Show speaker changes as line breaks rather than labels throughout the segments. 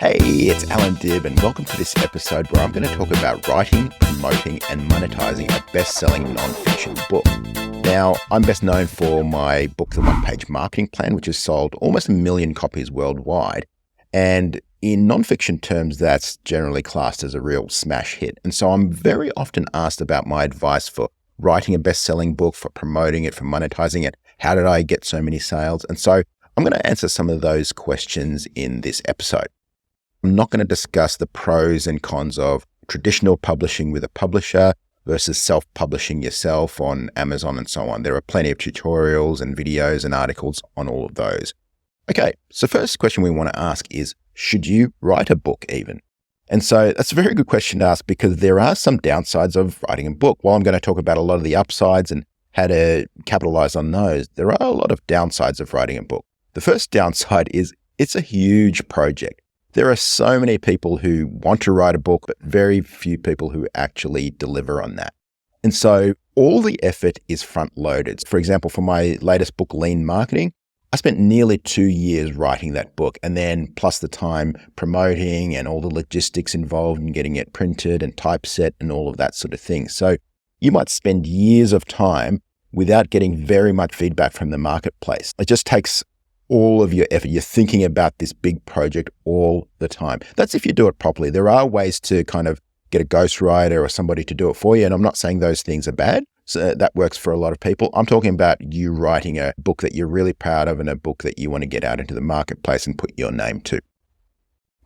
Hey, it's Allan Dib, and welcome to this episode where I'm going to talk about writing, promoting, and monetizing a best-selling nonfiction book. Now, I'm best known for my book, The One-Page Marketing Plan, which has sold almost 1 million copies worldwide. And in nonfiction terms, that's generally classed as a real smash hit. And so I'm very often asked about my advice for writing a best-selling book, for promoting it, for monetizing it. How did I get so many sales? And so I'm going to answer some of those questions in this episode. I'm not going to discuss the pros and cons of traditional publishing with a publisher versus self-publishing yourself on Amazon and so on. There are plenty of tutorials and videos and articles on all of those. Okay, so first question we want to ask is, should you write a book even? And so that's a very good question to ask because there are some downsides of writing a book. While I'm going to talk about a lot of the upsides and how to capitalize on those, there are a lot of downsides of writing a book. The first downside is it's a huge project. There are so many people who want to write a book, but very few people who actually deliver on that. And so all the effort is front loaded. For example, for my latest book, Lean Marketing, I spent nearly 2 years writing that book, and then plus the time promoting and all the logistics involved in getting it printed and typeset and all of that sort of thing. So you might spend years of time without getting very much feedback from the marketplace. It just takes all of your effort. You're thinking about this big project all the time. That's if you do it properly. There are ways to kind of get a ghostwriter or somebody to do it for you. And I'm not saying those things are bad. So that works for a lot of people. I'm talking about you writing a book that you're really proud of and a book that you want to get out into the marketplace and put your name to.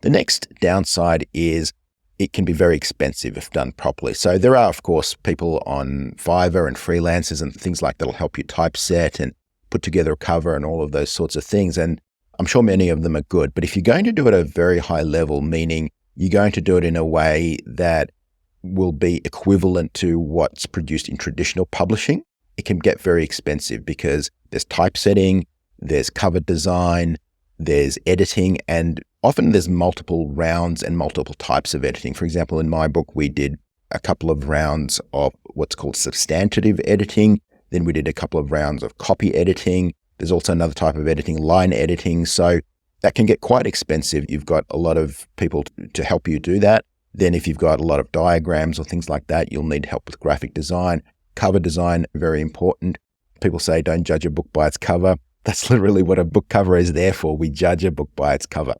The next downside is it can be very expensive if done properly. So there are, of course, people on Fiverr and freelancers and things like that'll help you typeset and put together a cover and all of those sorts of things. And I'm sure many of them are good. But if you're going to do it at a very high level, meaning you're going to do it in a way that will be equivalent to what's produced in traditional publishing, it can get very expensive because there's typesetting, there's cover design, there's editing, and often there's multiple rounds and multiple types of editing. For example, in my book, we did a couple of rounds of what's called substantive editing. Then we did a couple of rounds of copy editing. There's also another type of editing, line editing. So that can get quite expensive. You've got a lot of people to help you do that. Then if you've got a lot of diagrams or things like that, you'll need help with graphic design. Cover design, very important. People say don't judge a book by its cover. That's literally what a book cover is there for. We judge a book by its cover.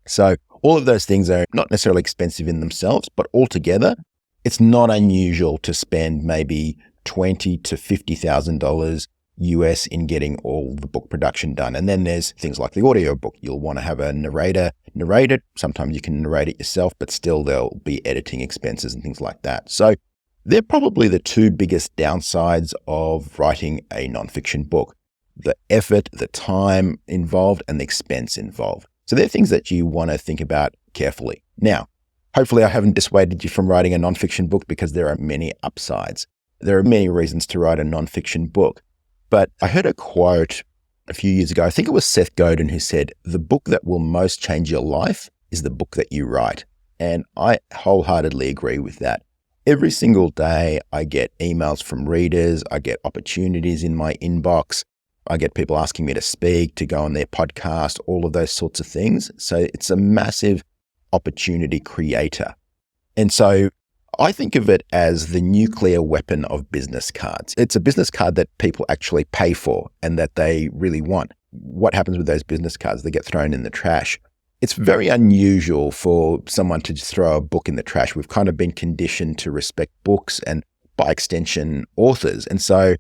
So all of those things are not necessarily expensive in themselves, but altogether, it's not unusual to spend maybe $20,000 to $50,000 US in getting all the book production done. And then there's things like the audio book. You'll want to have a narrator narrate it. Sometimes you can narrate it yourself, but still there'll be editing expenses and things like that. So they're probably the two biggest downsides of writing a nonfiction book: the effort, the time involved, and the expense involved. So they're things that you want to think about carefully. Now, hopefully I haven't dissuaded you from writing a nonfiction book because there are many upsides. There are many reasons to write a nonfiction book, but I heard a quote a few years ago. I think it was Seth Godin who said, "The book that will most change your life is the book that you write." And I wholeheartedly agree with that. Every single day, I get emails from readers. I get opportunities in my inbox. I get people asking me to speak, to go on their podcast, all of those sorts of things. So it's a massive opportunity creator. And so I think of it as the nuclear weapon of business cards. It's a business card that people actually pay for and that they really want. What happens with those business cards? They get thrown in the trash. It's very unusual for someone to just throw a book in the trash. We've kind of been conditioned to respect books and, by extension, authors. And so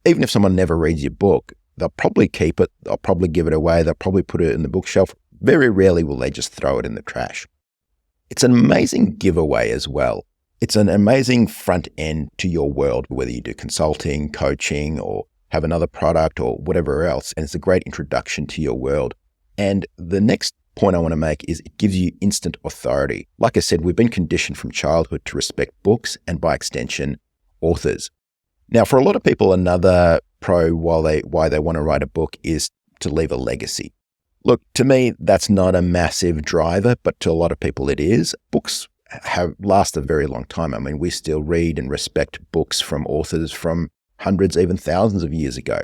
even if someone never reads your book, they'll probably keep it. They'll probably give it away. They'll probably put it in the bookshelf. Very rarely will they just throw it in the trash. It's an amazing giveaway as well. It's an amazing front end to your world, whether you do consulting, coaching, or have another product or whatever else. And it's a great introduction to your world. And the next point I want to make is it gives you instant authority. Like I said, we've been conditioned from childhood to respect books and, by extension, authors. Now, for a lot of people, another pro why they want to write a book is to leave a legacy. Look, to me, that's not a massive driver, but to a lot of people it is. Books have lasted a very long time. I mean, we still read and respect books from authors from hundreds, even thousands of years ago.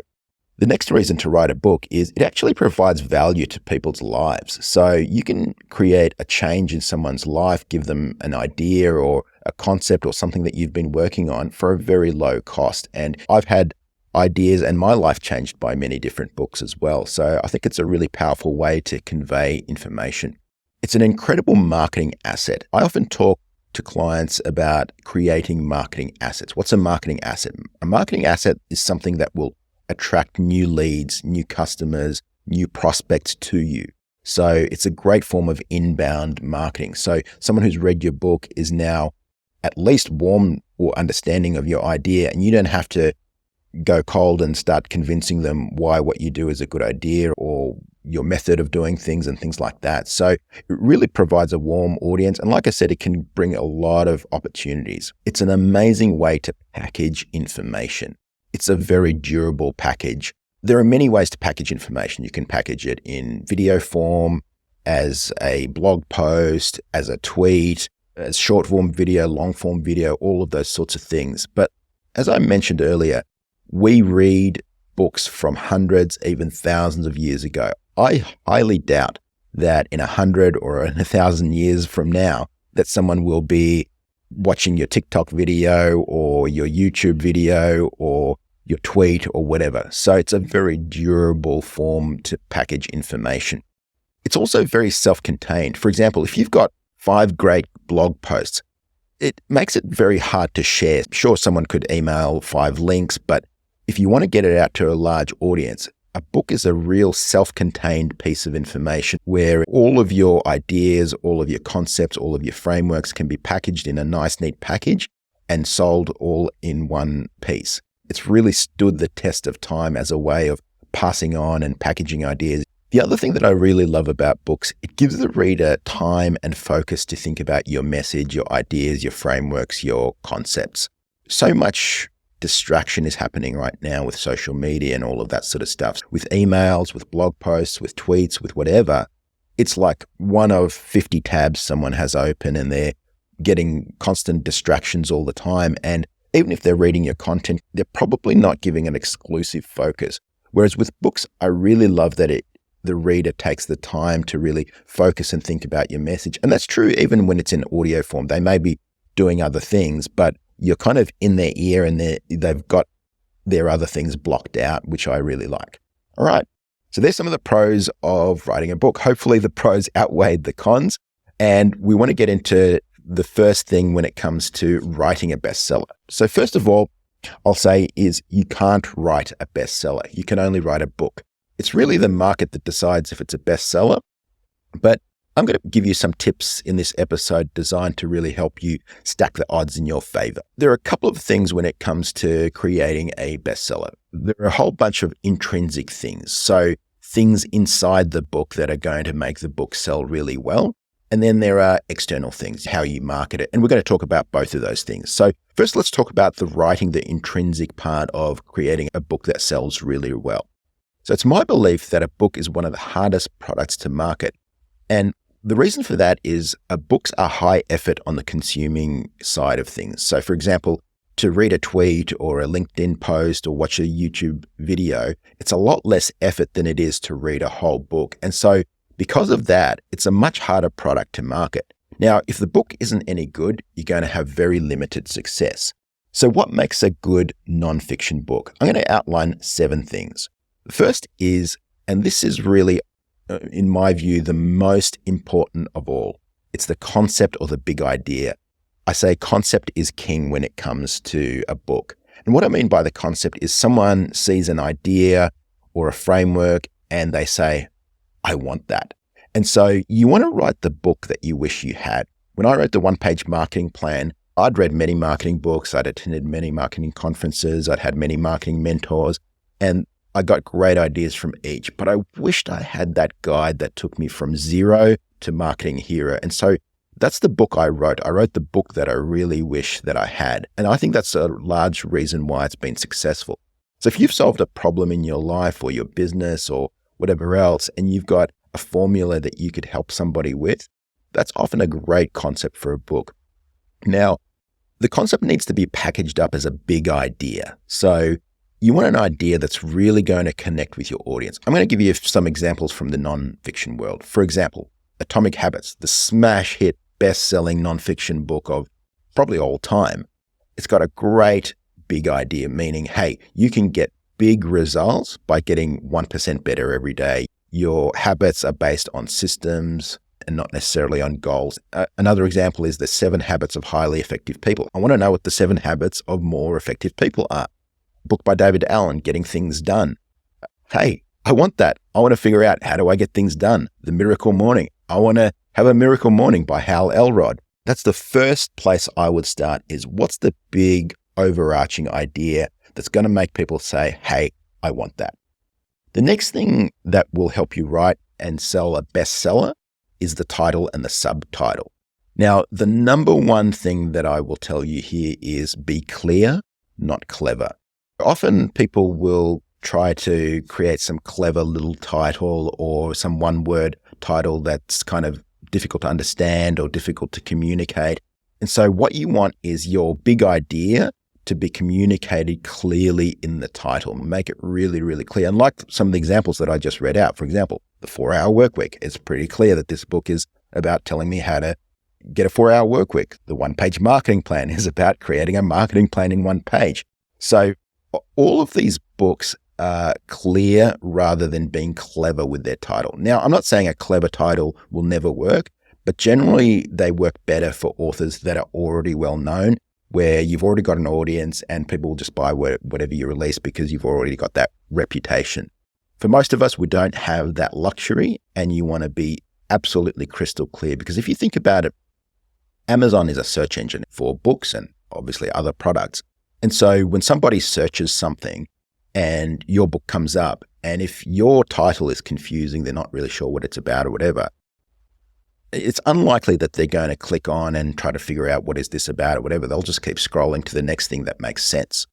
The next reason to write a book is it actually provides value to people's lives. So you can create a change in someone's life, give them an idea or a concept or something that you've been working on for a very low cost. And I've had ideas and my life changed by many different books as well. So I think it's a really powerful way to convey information. It's an incredible marketing asset. I often talk to clients about creating marketing assets. What's a marketing asset? A marketing asset is something that will attract new leads, new customers, new prospects to you. So it's a great form of inbound marketing. So someone who's read your book is now at least warm or understanding of your idea, and you don't have to go cold and start convincing them why what you do is a good idea or your method of doing things and things like that. So it really provides a warm audience. And like I said, it can bring a lot of opportunities. It's an amazing way to package information. It's a very durable package. There are many ways to package information. You can package it in video form, as a blog post, as a tweet, as short form video, long form video, all of those sorts of things. But as I mentioned earlier, we read books from hundreds, even thousands of years ago. I highly doubt that in 100 or in 1,000 years from now, that someone will be watching your TikTok video or your YouTube video or your tweet or whatever. So it's a very durable form to package information. It's also very self-contained. For example, if you've got 5 great blog posts, it makes it very hard to share. Sure, someone could email 5 links, but if you want to get it out to a large audience, a book is a real self-contained piece of information where all of your ideas, all of your concepts, all of your frameworks can be packaged in a nice, neat package and sold all in one piece. It's really stood the test of time as a way of passing on and packaging ideas. The other thing that I really love about books, it gives the reader time and focus to think about your message, your ideas, your frameworks, your concepts. So much distraction is happening right now with social media and all of that sort of stuff. With emails, with blog posts, with tweets, with whatever, it's like one of 50 tabs someone has open and they're getting constant distractions all the time. And even if they're reading your content, they're probably not giving an exclusive focus. Whereas with books, I really love that the reader takes the time to really focus and think about your message. And that's true even when it's in audio form. They may be doing other things, but you're kind of in their ear and they've got their other things blocked out, which I really like. All right. So there's some of the pros of writing a book. Hopefully the pros outweighed the cons. And we want to get into the first thing when it comes to writing a bestseller. So first of all, I'll say is you can't write a bestseller. You can only write a book. It's really the market that decides if it's a bestseller. But I'm going to give you some tips in this episode designed to really help you stack the odds in your favor. There are a couple of things when it comes to creating a bestseller. There are a whole bunch of intrinsic things. So things inside the book that are going to make the book sell really well. And then there are external things, how you market it. And we're going to talk about both of those things. So first, let's talk about the intrinsic part of creating a book that sells really well. So it's my belief that a book is one of the hardest products to market. And the reason for that is books are high effort on the consuming side of things. So for example, to read a tweet or a LinkedIn post or watch a YouTube video, it's a lot less effort than it is to read a whole book. And so because of that, it's a much harder product to market. Now, if the book isn't any good, you're going to have very limited success. So what makes a good nonfiction book? I'm going to outline 7 things. The first is, and this is really, in my view, the most important of all, it's the concept or the big idea. I say concept is king when it comes to a book. And what I mean by the concept is someone sees an idea or a framework and they say, I want that. And so you want to write the book that you wish you had. When I wrote the one-page marketing plan, I'd read many marketing books, I'd attended many marketing conferences, I'd had many marketing mentors, and I got great ideas from each. But I wished I had that guide that took me from zero to marketing hero. And so that's the book I wrote. I wrote the book that I really wish that I had. And I think that's a large reason why it's been successful. So if you've solved a problem in your life or your business or whatever else, and you've got a formula that you could help somebody with, that's often a great concept for a book. Now, the concept needs to be packaged up as a big idea. So You want an idea that's really going to connect with your audience. I'm going to give you some examples from the nonfiction world. For example, Atomic Habits, the smash hit best-selling nonfiction book of probably all time. It's got a great big idea, meaning, hey, you can get big results by getting 1% better every day. Your habits are based on systems and not necessarily on goals. Another example is the 7 Habits of Highly Effective People. I want to know what the 7 habits of more effective people are. Book by David Allan, Getting Things Done. Hey, I want that. I want to figure out, how do I get things done? The Miracle Morning. I want to have a miracle morning by Hal Elrod. That's the first place I would start, is what's the big overarching idea that's going to make people say, hey, I want that. The next thing that will help you write and sell a bestseller is the title and the subtitle. Now, the number one thing that I will tell you here is be clear, not clever. Often people will try to create some clever little title or some one-word title that's kind of difficult to understand or difficult to communicate. And so what you want is your big idea to be communicated clearly in the title. Make it really, really clear. And like some of the examples that I just read out, for example, the 4-Hour Workweek. It's pretty clear that this book is about telling me how to get a 4-hour workweek. The one-page marketing plan is about creating a marketing plan in one page. So all of these books are clear rather than being clever with their title. Now, I'm not saying a clever title will never work, but generally they work better for authors that are already well known, where you've already got an audience and people will just buy whatever you release because you've already got that reputation. For most of us, we don't have that luxury, and you want to be absolutely crystal clear, because if you think about it, Amazon is a search engine for books and obviously other products. And so when somebody searches something and your book comes up, and if your title is confusing, they're not really sure what it's about or whatever, it's unlikely that they're going to click on and try to figure out what is this about or whatever. They'll just keep scrolling to the next thing that makes sense.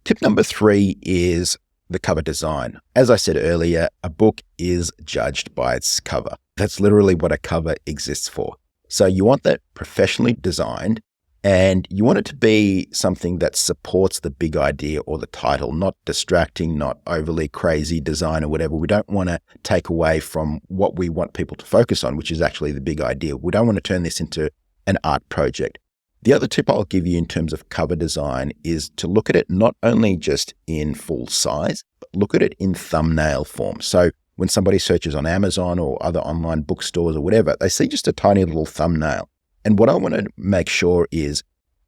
Tip number 3 is the cover design. As I said earlier, a book is judged by its cover. That's literally what a cover exists for. So you want that professionally designed, and you want it to be something that supports the big idea or the title, not distracting, not overly crazy design or whatever. We don't want to take away from what we want people to focus on, which is actually the big idea. We don't want to turn this into an art project. The other tip I'll give you in terms of cover design is to look at it not only just in full size, but look at it in thumbnail form. So when somebody searches on Amazon or other online bookstores or whatever, they see just a tiny little thumbnail. And what I want to make sure is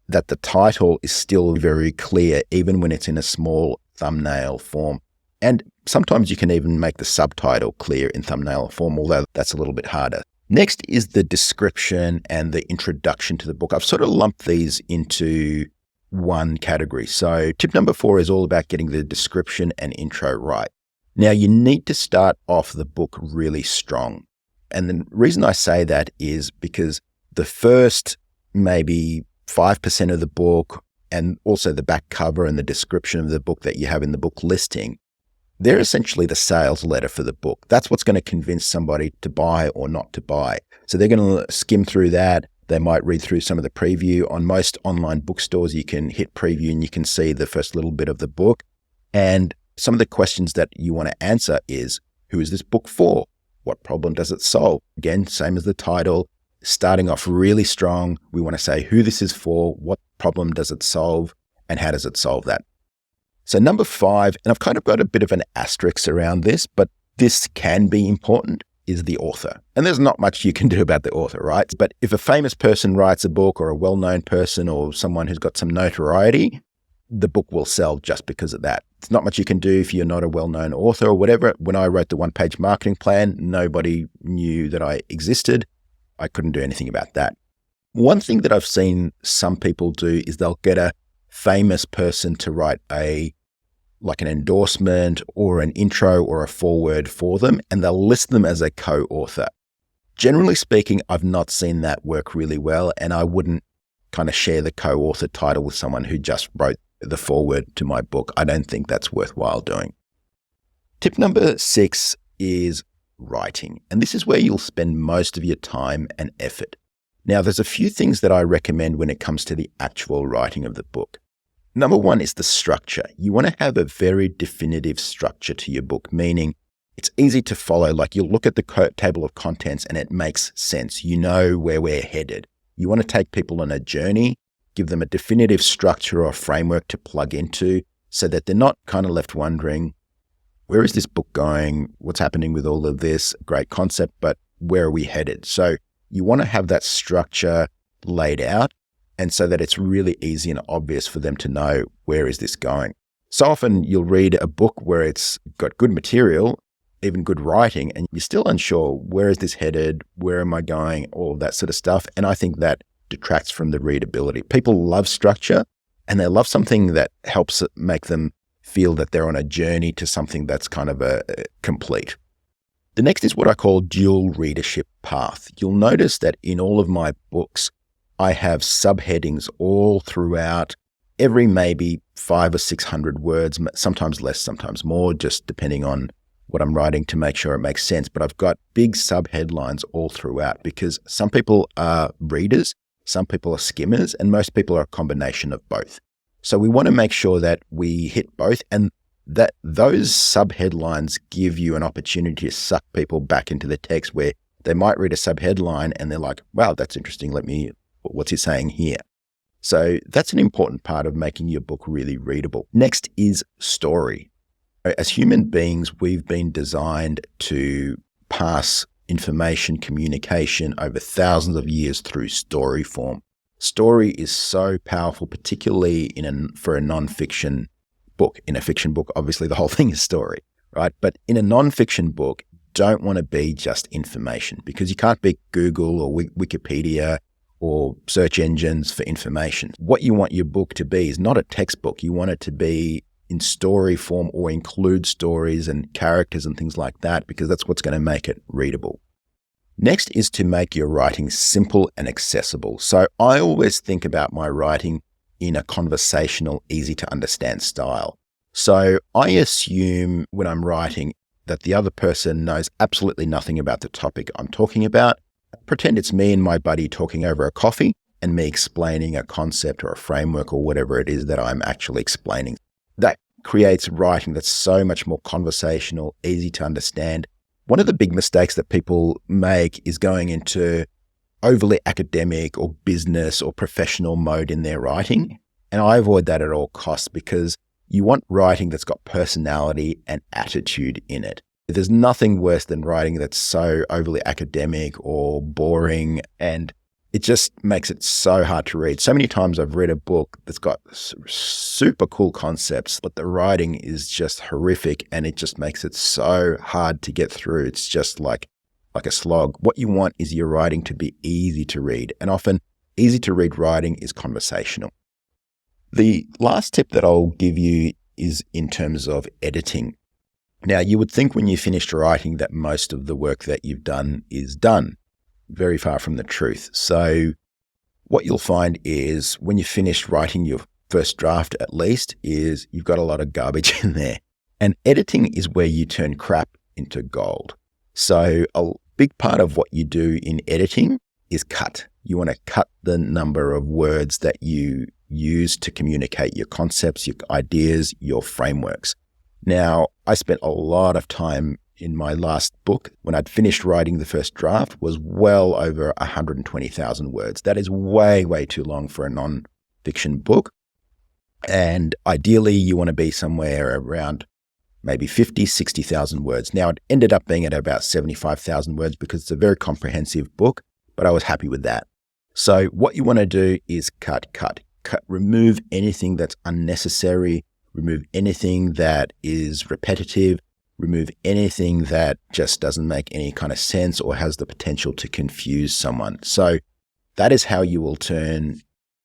that the title is still very clear, even when it's in a small thumbnail form. And sometimes you can even make the subtitle clear in thumbnail form, although that's a little bit harder. Next is the description and the introduction to the book. I've sort of lumped these into one category. So tip number 4 is all about getting the description and intro right. Now, you need to start off the book really strong. And the reason I say that is because the first maybe 5% of the book, and also the back cover and the description of the book that you have in the book listing, they're essentially the sales letter for the book. That's what's going to convince somebody to buy or not to buy. So they're going to skim through that. They might read through some of the preview. On most online bookstores, you can hit preview and you can see the first little bit of the book. And some of the questions that you want to answer is, who is this book for? What problem does it solve? Again, same as the title. Starting off really strong, we want to say who this is for, what problem does it solve, and how does it solve that. So number 5, and I've kind of got a bit of an asterisk around this, but this can be important, is the author. And there's not much you can do about the author, right? But if a famous person writes a book, or a well-known person, or someone who's got some notoriety, the book will sell just because of that. There's not much you can do if you're not a well-known author or whatever. When I wrote the one-page marketing plan, nobody knew that I existed. I couldn't do anything about that. One thing that I've seen some people do is they'll get a famous person to write like an endorsement or an intro or a foreword for them, and they'll list them as a co-author. Generally speaking, I've not seen that work really well, and I wouldn't kind of share the co-author title with someone who just wrote the foreword to my book. I don't think that's worthwhile doing. Tip number 6 is writing. And this is where you'll spend most of your time and effort. Now, there's a few things that I recommend when it comes to the actual writing of the book. Number one is the structure. You want to have a very definitive structure to your book, meaning it's easy to follow. Like you'll look at the table of contents and it makes sense. You know where we're headed. You want to take people on a journey, give them a definitive structure or framework to plug into so that they're not kind of left wondering, where is this book going? What's happening with all of this? Great concept, but where are we headed? So you want to have that structure laid out, and so that it's really easy and obvious for them to know, where is this going? So often you'll read a book where it's got good material, even good writing, and you're still unsure, where is this headed? Where am I going? All of that sort of stuff. And I think that detracts from the readability. People love structure, and they love something that helps make them feel that they're on a journey to something that's kind of a complete. The next is what I call dual readership path. You'll notice that in all of my books, I have subheadings all throughout, every maybe 500 or 600 words, sometimes less, sometimes more, just depending on what I'm writing to make sure it makes sense. But I've got big subheadlines all throughout because some people are readers, some people are skimmers, and most people are a combination of both. So we want to make sure that we hit both, and that those subheadlines give you an opportunity to suck people back into the text, where they might read a subheadline and they're like, wow, that's interesting. What's he saying here? So that's an important part of making your book really readable. Next is story. As human beings, we've been designed to pass information, communication over thousands of years through story form. Story is so powerful, particularly for a nonfiction book. In a fiction book, obviously the whole thing is story, right? But in a nonfiction book, don't want to be just information, because you can't be Google or Wikipedia or search engines for information. What you want your book to be is not a textbook. You want it to be in story form or include stories and characters and things like that, because that's what's going to make it readable. Next is to make your writing simple and accessible. So I always think about my writing in a conversational, easy to understand style. So I assume when I'm writing that the other person knows absolutely nothing about the topic I'm talking about. Pretend it's me and my buddy talking over a coffee and me explaining a concept or a framework or whatever it is that I'm actually explaining. That creates writing that's so much more conversational, easy to understand. One of the big mistakes that people make is going into overly academic or business or professional mode in their writing. And I avoid that at all costs, because you want writing that's got personality and attitude in it. There's nothing worse than writing that's so overly academic or boring, and it just makes it so hard to read. So many times I've read a book that's got super cool concepts, but the writing is just horrific, and it just makes it so hard to get through. It's just like a slog. What you want is your writing to be easy to read, and often easy to read writing is conversational. The last tip that I'll give you is in terms of editing. Now, you would think when you finished writing that most of the work that you've done is done. Very far from the truth. So what you'll find is when you finished writing your first draft, at least, is you've got a lot of garbage in there. And editing is where you turn crap into gold. So a big part of what you do in editing is cut. You want to cut the number of words that you use to communicate your concepts, your ideas, your frameworks. Now, I spent a lot of time in my last book, when I'd finished writing the first draft, was well over 120,000 words. That is way, way too long for a non-fiction book. And ideally, you want to be somewhere around maybe 50, 60,000 words. Now, it ended up being at about 75,000 words because it's a very comprehensive book, but I was happy with that. So what you want to do is cut. Remove anything that's unnecessary. Remove anything that is repetitive. Remove anything that just doesn't make any kind of sense or has the potential to confuse someone. So that is how you will turn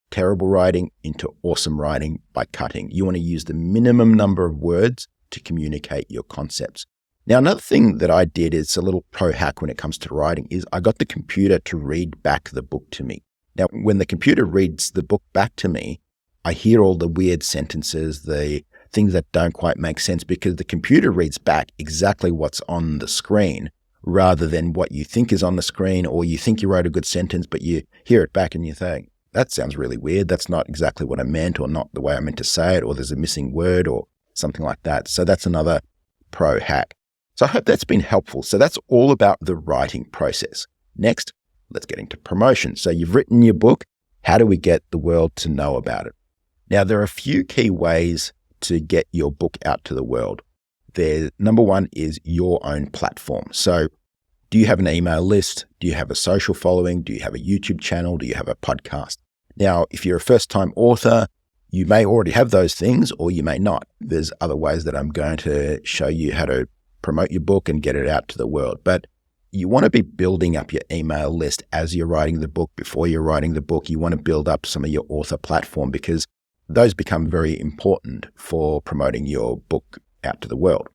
terrible writing into awesome writing, by cutting. You want to use the minimum number of words to communicate your concepts. Now, another thing that I did, is a little pro hack when it comes to writing, is I got the computer to read back the book to me. Now, when the computer reads the book back to me, I hear all the weird sentences, the things that don't quite make sense, because the computer reads back exactly what's on the screen rather than what you think is on the screen, or you think you wrote a good sentence, but you hear it back and you think, that sounds really weird. That's not exactly what I meant, or not the way I meant to say it, or there's a missing word or something like that. So that's another pro hack. So I hope that's been helpful. So that's all about the writing process. Next, let's get into promotion. So you've written your book. How do we get the world to know about it? Now, there are a few key ways to get your book out to the world. Number one is your own platform. So do you have an email list? Do you have a social following? Do you have a YouTube channel? Do you have a podcast? Now, if you're a first-time author, you may already have those things, or you may not. There's other ways that I'm going to show you how to promote your book and get it out to the world. But you want to be building up your email list as you're writing the book. Before you're writing the book, you want to build up some of your author platform, because those become very important for promoting your book out to the world.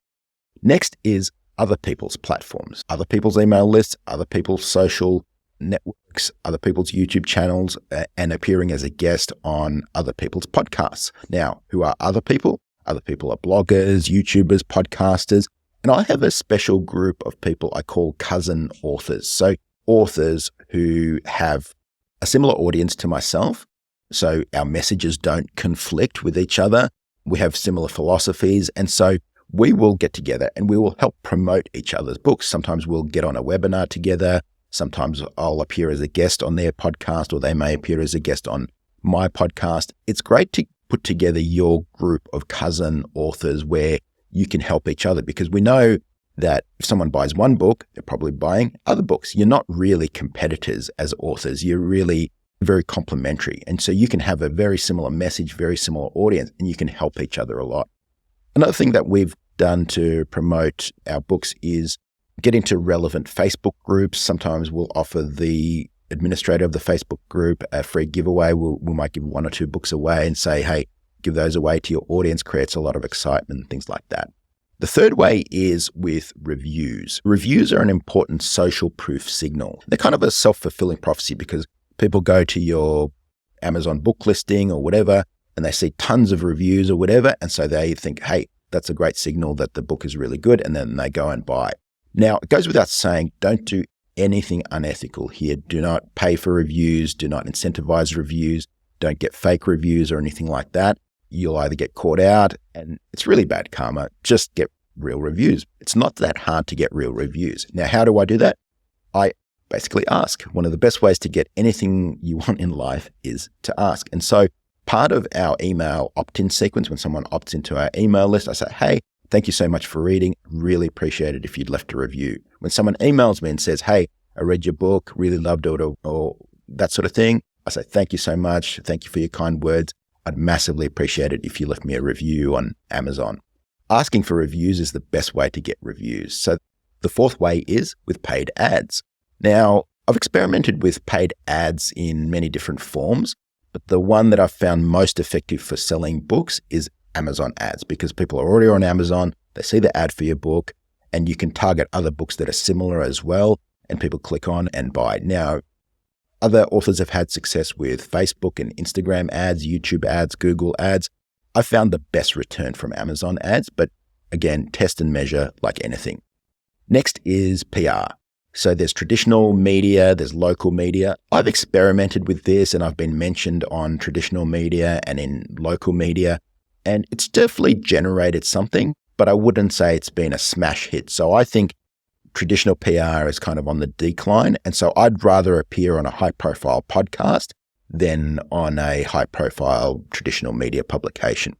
Next is other people's platforms, other people's email lists, other people's social networks, other people's YouTube channels, and appearing as a guest on other people's podcasts. Now, who are other people? Other people are bloggers, YouTubers, podcasters, and I have a special group of people I call cousin authors. So authors who have a similar audience to myself, so our messages don't conflict with each other. We have similar philosophies, and so we will get together and we will help promote each other's books. Sometimes we'll get on a webinar together. Sometimes I'll appear as a guest on their podcast, or they may appear as a guest on my podcast. It's great to put together your group of cousin authors where you can help each other, because we know that if someone buys one book, they're probably buying other books. You're not really competitors as authors. You're really very complementary. And so you can have a very similar message, very similar audience, and you can help each other a lot. Another thing that we've done to promote our books is get into relevant Facebook groups. Sometimes we'll offer the administrator of the Facebook group a free giveaway. We might give 1 or 2 books away and say, hey, give those away to your audience. Creates a lot of excitement and things like that. The third way is with reviews. Reviews are an important social proof signal. They're kind of a self-fulfilling prophecy, because people go to your Amazon book listing or whatever, and they see tons of reviews or whatever, and so they think, hey, that's a great signal that the book is really good, and then they go and buy. Now, it goes without saying, don't do anything unethical here. Do not pay for reviews, do not incentivize reviews, don't get fake reviews or anything like that. You'll either get caught out, and it's really bad karma. Just get real reviews. It's not that hard to get real reviews. Now, how do I do that? I basically ask. One of the best ways to get anything you want in life is to ask. And so part of our email opt-in sequence, when someone opts into our email list, I say, hey, thank you so much for reading. Really appreciate it if you'd left a review. When someone emails me and says, hey, I read your book, really loved it, or that sort of thing, I say, thank you so much. Thank you for your kind words. I'd massively appreciate it if you left me a review on Amazon. Asking for reviews is the best way to get reviews. So the fourth way is with paid ads. Now, I've experimented with paid ads in many different forms, but the one that I've found most effective for selling books is Amazon ads, because people are already on Amazon, they see the ad for your book, and you can target other books that are similar as well, and people click on and buy. Now, other authors have had success with Facebook and Instagram ads, YouTube ads, Google ads. I found the best return from Amazon ads, but again, test and measure like anything. Next is PR. So there's traditional media, there's local media. I've experimented with this, and I've been mentioned on traditional media and in local media, and it's definitely generated something, but I wouldn't say it's been a smash hit. So I think traditional PR is kind of on the decline, and so I'd rather appear on a high-profile podcast than on a high-profile traditional media publication.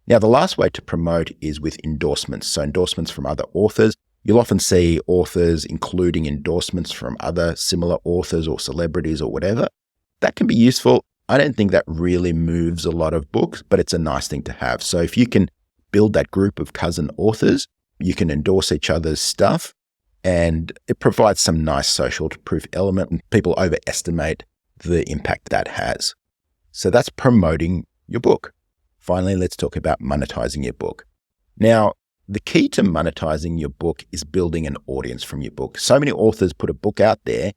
Now, the last way to promote is with endorsements. So endorsements from other authors. You'll often see authors including endorsements from other similar authors or celebrities or whatever. That can be useful. I don't think that really moves a lot of books, but it's a nice thing to have. So if you can build that group of cousin authors, you can endorse each other's stuff, and it provides some nice social proof element, and people overestimate the impact that has. So that's promoting your book. Finally, let's talk about monetizing your book. Now, the key to monetizing your book is building an audience from your book. So many authors put a book out there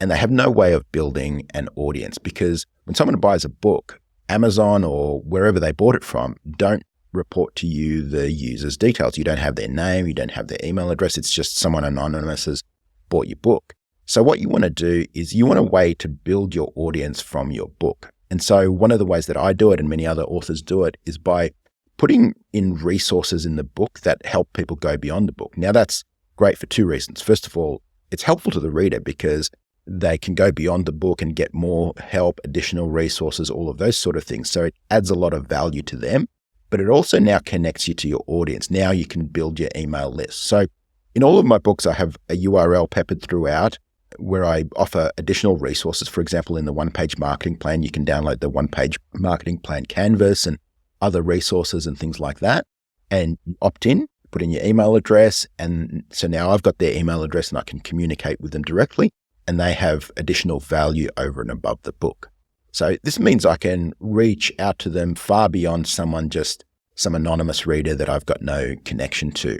and they have no way of building an audience, because when someone buys a book, Amazon or wherever they bought it from don't report to you the user's details. You don't have their name, you don't have their email address. It's just someone anonymous has bought your book. So what you want to do is you want a way to build your audience from your book. And so one of the ways that I do it and many other authors do it is by putting in resources in the book that help people go beyond the book. Now that's great for two reasons. First of all, it's helpful to the reader because they can go beyond the book and get more help, additional resources, all of those sort of things. So it adds a lot of value to them, but it also now connects you to your audience. Now you can build your email list. So in all of my books, I have a URL peppered throughout where I offer additional resources. For example, in the one-page marketing plan, you can download the one-page marketing plan canvas and other resources and things like that. And opt in, put in your email address. And so now I've got their email address and I can communicate with them directly. And they have additional value over and above the book. So this means I can reach out to them far beyond just some anonymous reader that I've got no connection to.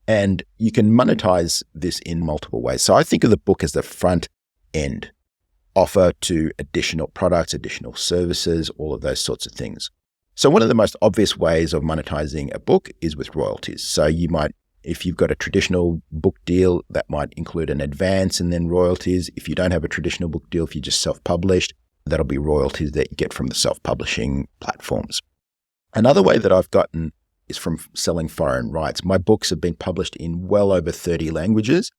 And you can monetize this in multiple ways. So I think of the book as the front end, offer to additional products, additional services, all of those sorts of things. So one of the most obvious ways of monetizing a book is with royalties. So you might, if you've got a traditional book deal, that might include an advance and then royalties. If you don't have a traditional book deal, if you're just self-published, that'll be royalties that you get from the self-publishing platforms. Another way that I've gotten is from selling foreign rights. My books have been published in well over 30 languages.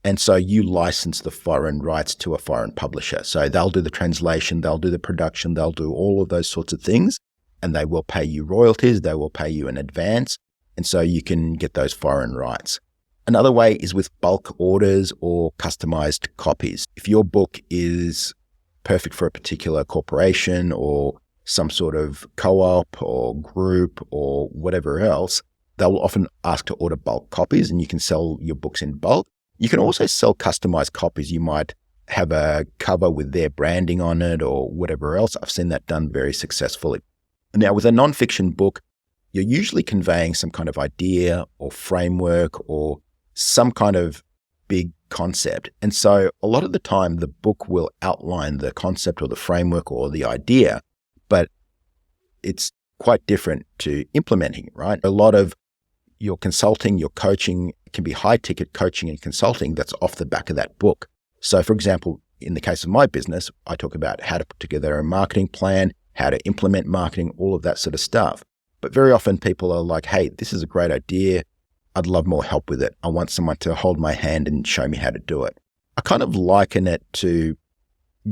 And so you license the foreign rights to a foreign publisher. So they'll do the translation, they'll do the production, they'll do all of those sorts of things. And they will pay you royalties, they will pay you in advance. And so you can get those foreign rights. Another way is with bulk orders or customized copies. If your book is perfect for a particular corporation or some sort of co-op or group or whatever else, they'll often ask to order bulk copies and you can sell your books in bulk. You can also sell customized copies. You might have a cover with their branding on it or whatever else. I've seen that done very successfully. Now, with a nonfiction book, you're usually conveying some kind of idea or framework or some kind of big concept. And so a lot of the time, the book will outline the concept or the framework or the idea, but it's quite different to implementing it, right? A lot of your consulting, your coaching can be high-ticket coaching and consulting that's off the back of that book. So, for example, in the case of my business, I talk about how to put together a marketing plan, how to implement marketing, all of that sort of stuff. But very often people are like, hey, this is a great idea. I'd love more help with it. I want someone to hold my hand and show me how to do it. I kind of liken it to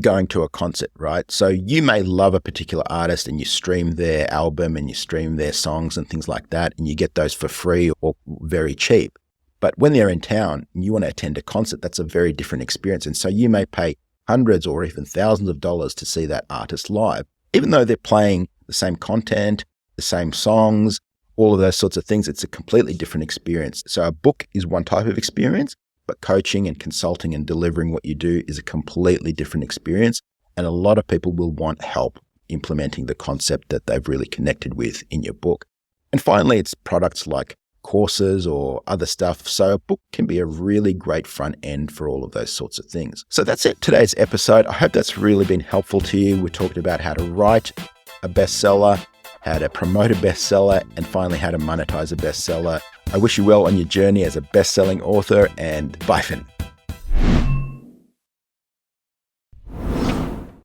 going to a concert, right? So you may love a particular artist and you stream their album and you stream their songs and things like that, and you get those for free or very cheap. But when they're in town and you want to attend a concert, that's a very different experience. And so you may pay hundreds or even thousands of dollars to see that artist live, even though they're playing the same content, the same songs, all of those sorts of things. It's a completely different experience. So a book is one type of experience, but coaching and consulting and delivering what you do is a completely different experience. And a lot of people will want help implementing the concept that they've really connected with in your book. And finally, it's products like courses or other stuff. So a book can be a really great front end for all of those sorts of things. So that's it, today's episode. I hope that's really been helpful to you. We're talking about how to write a bestseller, how to promote a bestseller, and finally how to monetize a bestseller. I wish you well on your journey as a best-selling author, and bye for now.